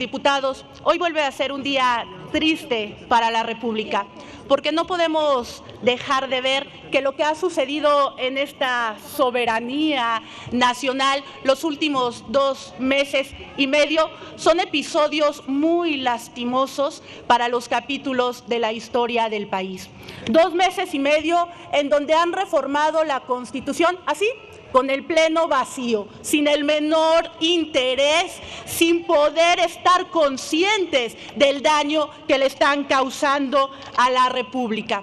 Diputados, hoy vuelve a ser un día triste para la República, porque no podemos dejar de ver que lo que ha sucedido en esta soberanía nacional los últimos 2 meses y medio son episodios muy lastimosos para los capítulos de la historia del país. 2 meses y medio en donde han reformado la Constitución, así, con el pleno vacío, sin el menor interés, sin poder estar conscientes del daño que le están causando a la República.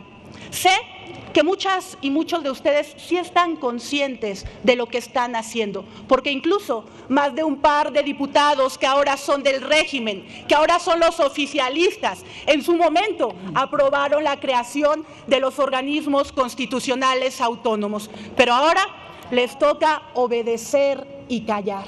Sé que muchas y muchos de ustedes sí están conscientes de lo que están haciendo, porque incluso más de un par de diputados que ahora son del régimen, que ahora son los oficialistas, en su momento aprobaron la creación de los organismos constitucionales autónomos, pero ahora les toca obedecer y callar.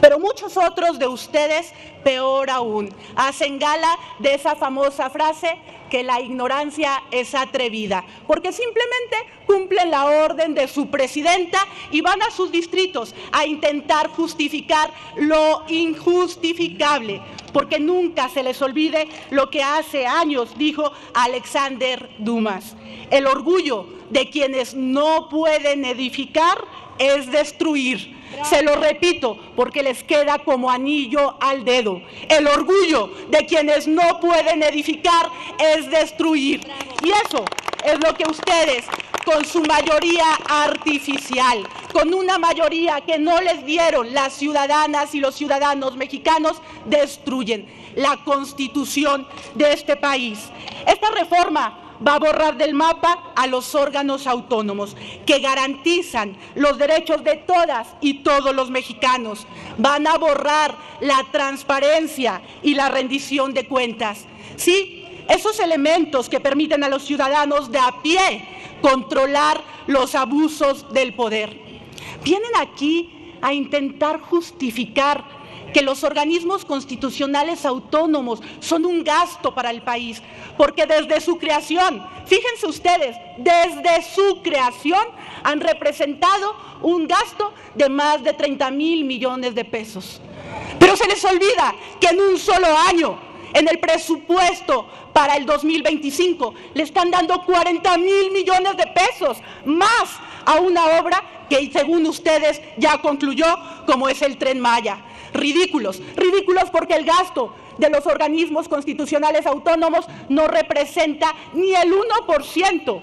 Pero muchos otros de ustedes, peor aún, hacen gala de esa famosa frase que la ignorancia es atrevida, porque simplemente cumplen la orden de su presidenta y van a sus distritos a intentar justificar lo injustificable, porque nunca se les olvide lo que hace años dijo Alexander Dumas: el orgullo de quienes no pueden edificar es destruir. Se lo repito porque les queda como anillo al dedo. El orgullo de quienes no pueden edificar es destruir. Y eso es lo que ustedes, con su mayoría artificial, con una mayoría que no les dieron las ciudadanas y los ciudadanos mexicanos, destruyen la Constitución de este país. Esta reforma va a borrar del mapa a los órganos autónomos que garantizan los derechos de todas y todos los mexicanos. Van a borrar la transparencia y la rendición de cuentas. Sí, esos elementos que permiten a los ciudadanos de a pie controlar los abusos del poder. Vienen aquí a intentar justificar que los organismos constitucionales autónomos son un gasto para el país, porque desde su creación, fíjense ustedes, desde su creación han representado un gasto de más de 30,000 millones de pesos. Pero se les olvida que en un solo año, en el presupuesto para el 2025, le están dando 40,000 millones de pesos más a una obra que según ustedes ya concluyó, como es el Tren Maya. Ridículos porque el gasto de los organismos constitucionales autónomos no representa ni el 1%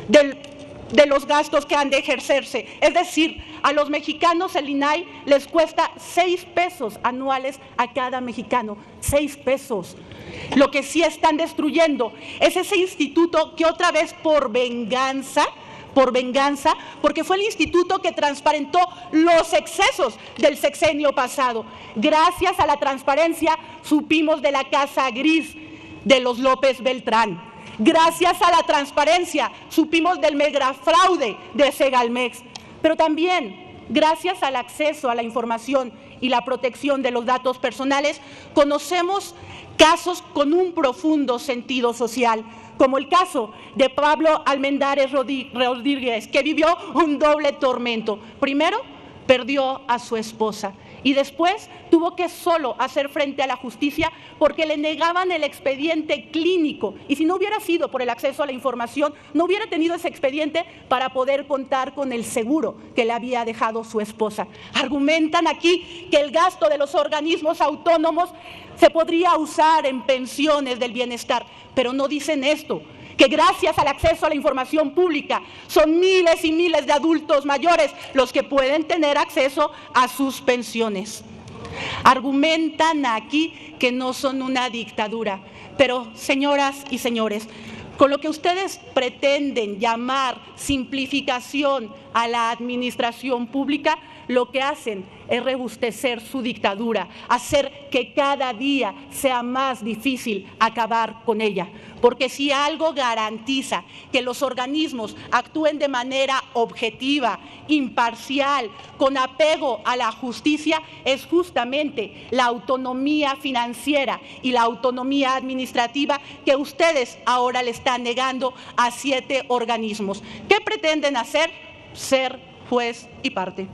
de los gastos que han de ejercerse. Es decir, a los mexicanos el INAI les cuesta 6 pesos anuales a cada mexicano, 6 pesos. Lo que sí están destruyendo es ese instituto que otra vez por venganza, porque fue el instituto que transparentó los excesos del sexenio pasado. Gracias a la transparencia supimos de la casa gris de los López Beltrán. Gracias a la transparencia supimos del megafraude de Segalmex. Pero también, gracias al acceso a la información y la protección de los datos personales, conocemos casos con un profundo sentido social, como el caso de Pablo Almendares Rodríguez, que vivió un doble tormento. Primero, perdió a su esposa y después tuvo que solo hacer frente a la justicia porque le negaban el expediente clínico. Y si no hubiera sido por el acceso a la información, no hubiera tenido ese expediente para poder contar con el seguro que le había dejado su esposa. Argumentan aquí que el gasto de los organismos autónomos se podría usar en pensiones del bienestar, pero no dicen esto, que gracias al acceso a la información pública son miles y miles de adultos mayores los que pueden tener acceso a sus pensiones. Argumentan aquí que no son una dictadura, pero señoras y señores, con lo que ustedes pretenden llamar simplificación a la administración pública, lo que hacen es rebustecer su dictadura, hacer que cada día sea más difícil acabar con ella. Porque si algo garantiza que los organismos actúen de manera objetiva, imparcial, con apego a la justicia, es justamente la autonomía financiera y la autonomía administrativa que ustedes ahora le están negando a 7 organismos. ¿Qué pretenden hacer? Ser juez y parte.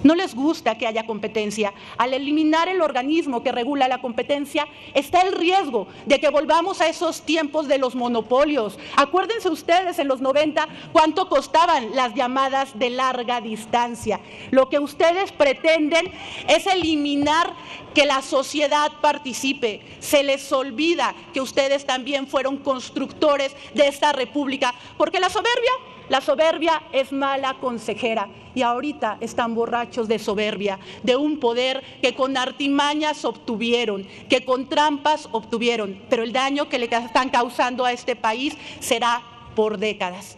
No les gusta que haya competencia. Al eliminar el organismo que regula la competencia, está el riesgo de que volvamos a esos tiempos de los monopolios. Acuérdense ustedes en los 90 cuánto costaban las llamadas de larga distancia. Lo que ustedes pretenden es eliminar que la sociedad participe. Se les olvida que ustedes también fueron constructores de esta república, porque la soberbia es mala consejera y ahorita están borrachos de soberbia, de un poder que con artimañas obtuvieron, que con trampas obtuvieron, pero el daño que le están causando a este país será por décadas.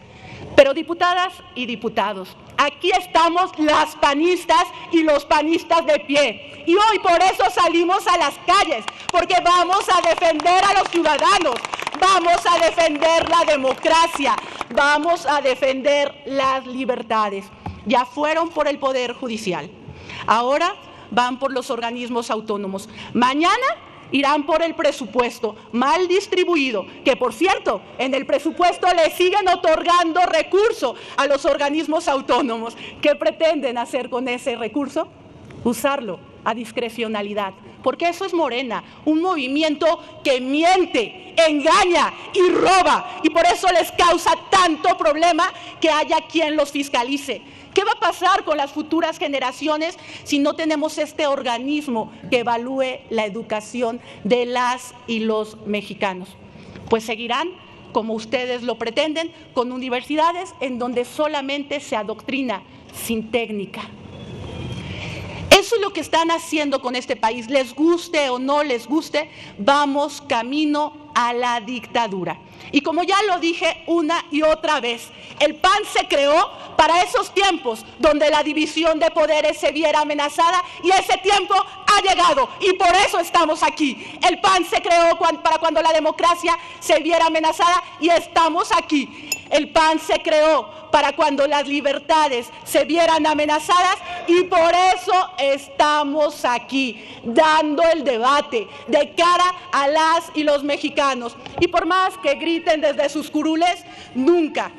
Pero diputadas y diputados, aquí estamos las panistas y los panistas de pie. Y hoy por eso salimos a las calles, porque vamos a defender a los ciudadanos, vamos a defender la democracia, vamos a defender las libertades. Ya fueron por el Poder Judicial, ahora van por los organismos autónomos. Mañana irán por el presupuesto mal distribuido, que por cierto, en el presupuesto le siguen otorgando recurso a los organismos autónomos. ¿Qué pretenden hacer con ese recurso? Usarlo a discrecionalidad, porque eso es Morena, un movimiento que miente, engaña y roba, y por eso les causa tanto problema que haya quien los fiscalice. ¿Qué va a pasar con las futuras generaciones si no tenemos este organismo que evalúe la educación de las y los mexicanos? Pues seguirán, como ustedes lo pretenden, con universidades en donde solamente se adoctrina sin técnica. Eso es lo que están haciendo con este país. Les guste o no les guste, vamos camino a la dictadura. Y como ya lo dije una y otra vez, el PAN se creó para esos tiempos donde la división de poderes se viera amenazada, y ese tiempo ha llegado y por eso estamos aquí. El PAN se creó para cuando la democracia se viera amenazada y estamos aquí. El PAN se creó para cuando las libertades se vieran amenazadas y por eso estamos aquí, dando el debate de cara a las y los mexicanos. Y por más que griten desde sus curules, nunca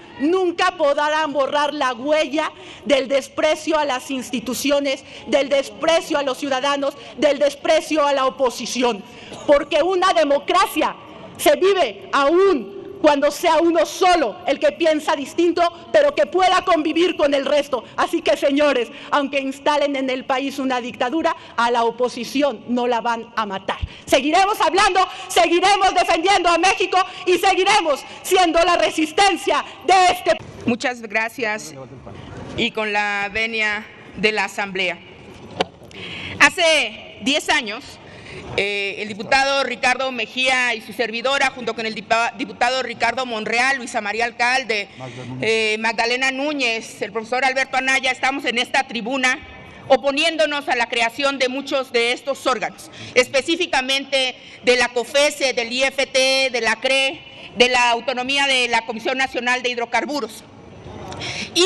podrán borrar la huella del desprecio a las instituciones, del desprecio a los ciudadanos, del desprecio a la oposición. Porque una democracia se vive aún cuando sea uno solo el que piensa distinto, pero que pueda convivir con el resto. Así que, señores, aunque instalen en el país una dictadura, a la oposición no la van a matar. Seguiremos hablando, seguiremos defendiendo a México y seguiremos siendo la resistencia de este país. Muchas gracias. Y con la venia de la Asamblea. Hace 10 años, el diputado Ricardo Mejía y su servidora, junto con el diputado Ricardo Monreal, Luisa María Alcalde, Magdalena Núñez, el profesor Alberto Anaya, estamos en esta tribuna oponiéndonos a la creación de muchos de estos órganos, específicamente de la COFESE, del IFT, de la CRE, de la autonomía de la Comisión Nacional de Hidrocarburos. Y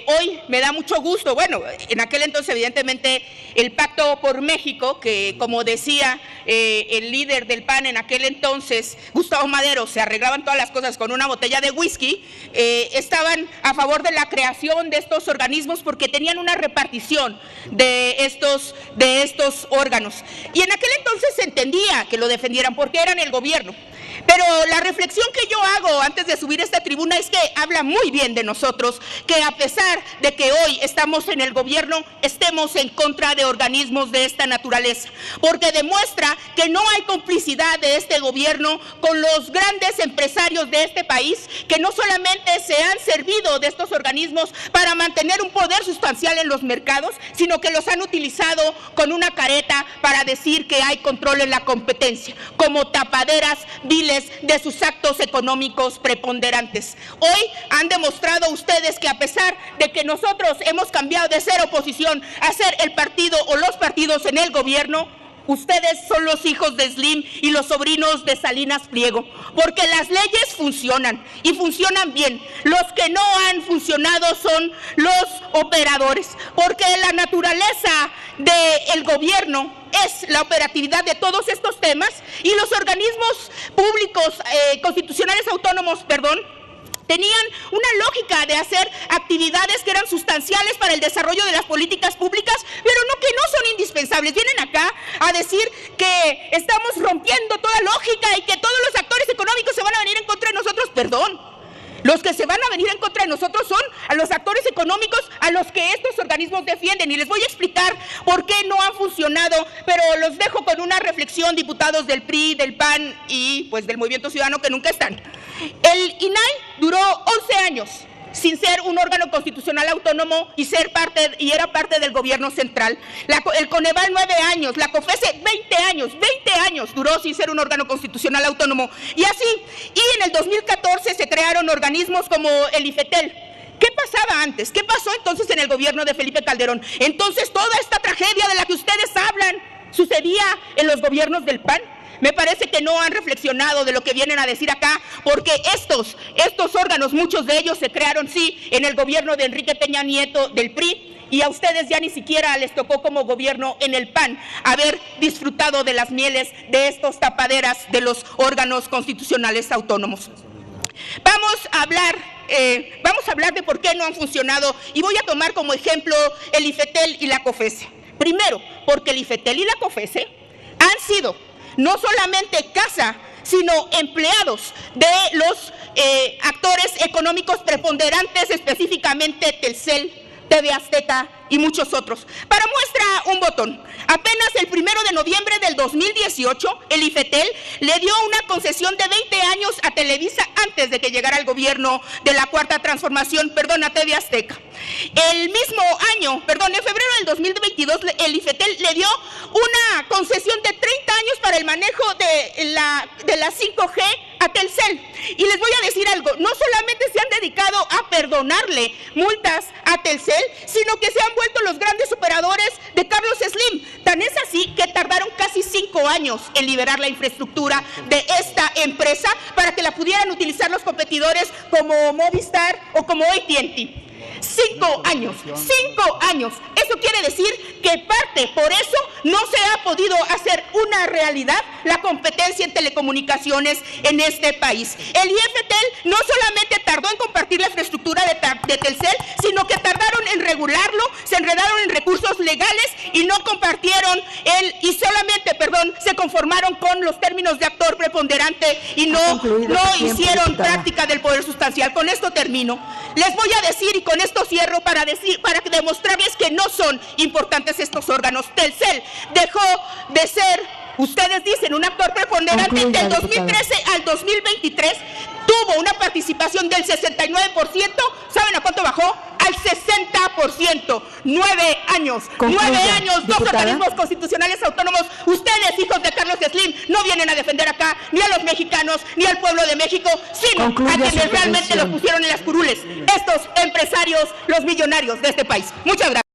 hoy me da mucho gusto, bueno, en aquel entonces evidentemente el Pacto por México, que como decía el líder del PAN en aquel entonces, Gustavo Madero, se arreglaban todas las cosas con una botella de whisky, estaban a favor de la creación de estos organismos porque tenían una repartición de estos órganos. Y en aquel entonces se entendía que lo defendieran porque eran el gobierno. Pero la reflexión que yo hago antes de subir a esta tribuna es que habla muy bien de nosotros, que a pesar de que hoy estamos en el gobierno, estemos en contra de organismos de esta naturaleza, porque demuestra que no hay complicidad de este gobierno con los grandes empresarios de este país, que no solamente se han servido de estos organismos para mantener un poder sustancial en los mercados, sino que los han utilizado con una careta para decir que hay control en la competencia, como tapaderas viles de sus actos económicos preponderantes. Hoy han demostrado ustedes que a pesar de que nosotros hemos cambiado de ser oposición a ser el partido o los partidos en el gobierno, ustedes son los hijos de Slim y los sobrinos de Salinas Pliego, porque las leyes funcionan y funcionan bien. Los que no han funcionado son los operadores, porque la naturaleza del gobierno es la operatividad de todos estos temas y los organismos públicos constitucionales autónomos, Tenían una lógica de hacer actividades que eran sustanciales para el desarrollo de las políticas públicas, pero no que no son indispensables. Vienen acá a decir que estamos rompiendo toda lógica y que todos los actores económicos se van a venir en contra de nosotros. Perdón. Los que se van a venir en contra de nosotros son a los actores económicos a los que estos organismos defienden. Y les voy a explicar por qué no han funcionado, pero los dejo con una reflexión, diputados del PRI, del PAN y pues del Movimiento Ciudadano que nunca están. El INAI duró 11 años sin ser un órgano constitucional autónomo y era parte del gobierno central. El Coneval 9 años, la COFESE 20 años duró sin ser un órgano constitucional autónomo. Y así, y en el 2014 se crearon organismos como el IFETEL. ¿Qué pasaba antes? ¿Qué pasó entonces en el gobierno de Felipe Calderón? Entonces toda esta tragedia de la que ustedes hablan sucedía en los gobiernos del PAN. Me parece que no han reflexionado de lo que vienen a decir acá, porque estos órganos, muchos de ellos se crearon, sí, en el gobierno de Enrique Peña Nieto del PRI, y a ustedes ya ni siquiera les tocó como gobierno en el PAN haber disfrutado de las mieles de estos tapaderas de los órganos constitucionales autónomos. Vamos a hablar de por qué no han funcionado, y voy a tomar como ejemplo el IFETEL y la COFESE. Primero, porque el IFETEL y la COFESE han sido no solamente casa, sino empleados de los actores económicos preponderantes, específicamente Telcel, TV Azteca y muchos otros. Para muestra un botón, apenas el 1 de noviembre del 2018, el IFETEL le dio una concesión de 20 años a Televisa antes de que llegara el gobierno de la Cuarta Transformación, a TV Azteca. El mismo año, en febrero del 2022, el IFETEL le dio una concesión de 30 años para el manejo de la 5G a Telcel. Y les voy a decir algo, no solamente se han dedicado a perdonarle multas a Telcel, sino que se han vuelto los grandes operadores de Carlos Slim. Tan es así que tardaron casi 5 años en liberar la infraestructura de esta empresa para que la pudieran utilizar los competidores como Movistar o como AT&T. 5 años, 5 años. Eso quiere decir que por eso no se ha podido hacer una realidad la competencia en telecomunicaciones en este país. El IFETEL no solamente tardó en compartir la infraestructura de Telcel, sino que tardaron en regularlo, se enredaron en recursos legales y no compartieron se conformaron con los términos de actor preponderante y no hicieron práctica del poder sustancial. Con esto termino. Les voy a decir, y con esto cierro, para demostrarles que no son importantes estos órganos. Telcel dejó de ser, ustedes dicen, un actor preponderante del 2013 al 2023, tuvo una participación del 69%, ¿saben a cuánto bajó? Al 60%. 9 años, 9 años, dos organismos constitucionales autónomos. Ustedes, hijos de Carlos Slim, no vienen a defender acá ni a los mexicanos, ni al pueblo de México, sino a quienes realmente los pusieron en las curules, estos empresarios, los millonarios de este país. Muchas gracias.